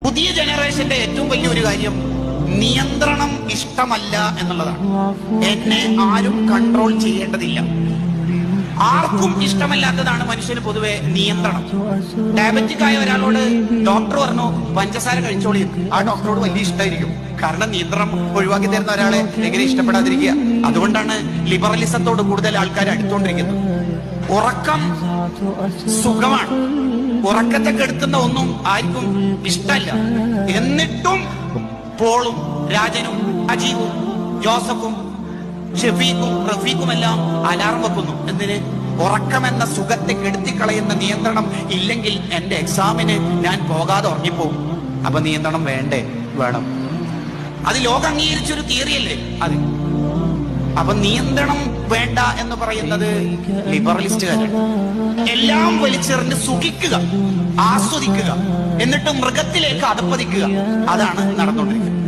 പുതിയ ജനറേഷന്റെ ഏറ്റവും വലിയൊരു കാര്യം നിയന്ത്രണം ഇഷ്ടമല്ല എന്നുള്ളതാണ്. എന്നെ ആരും കൺട്രോൾ ചെയ്യേണ്ടതില്ല. ആർക്കും ഇഷ്ടമല്ലാത്തതാണ് മനുഷ്യന് പൊതുവെ നിയന്ത്രണം. ഡയബറ്റിക് ആയ ഒരാളോട് ഡോക്ടർ പറഞ്ഞു പഞ്ചസാര കഴിച്ചോളി, ആ ഡോക്ടറോട് വലിയ ഇഷ്ടമായിരിക്കും. കാരണം നിയന്ത്രണം ഒഴിവാക്കി തരുന്ന ഒരാളെ എങ്ങനെ ഇഷ്ടപ്പെടാതിരിക്കുക? അതുകൊണ്ടാണ് ലിബറലിസത്തോട് കൂടുതൽ ആൾക്കാർ അടുത്തോണ്ടിരിക്കുന്നത്. ഉറക്കം സുഖമാണ്, ഉറക്കത്തെ കെടുത്തുന്ന ഒന്നും ആർക്കും ഇഷ്ടമല്ല. എന്നിട്ടും പോളും രാജനും അജീവും ജോസഫും ഷെഫീഖും റഫീഖും എല്ലാം അലാറം വെക്കുന്നു. എന്തിന്? ഉറക്കമെന്ന സുഖത്തെ കെടുത്തിക്കളയുന്ന നിയന്ത്രണം ഇല്ലെങ്കിൽ എന്റെ എക്സാമിന് ഞാൻ പോകാതെ ഉറങ്ങിപ്പോകും. അപ്പൊ നിയന്ത്രണം വേണ്ടേ? വേണം. അത് ലോകം അംഗീകരിച്ചൊരു തിയറിയല്ലേ അത്. അപ്പൊ നിയന്ത്രണം വേണ്ട എന്ന് പറയുന്നത് ലിബറലിസ്റ്റുകാരാണ്. എല്ലാം വലിച്ചെറിഞ്ഞ് സുഖിക്കുക, ആസ്വദിക്കുക, എന്നിട്ട് മൃഗത്തിലേക്ക് അധപ്പതിക്കുക. അതാണ് നടന്നുകൊണ്ടിരിക്കുന്നത്.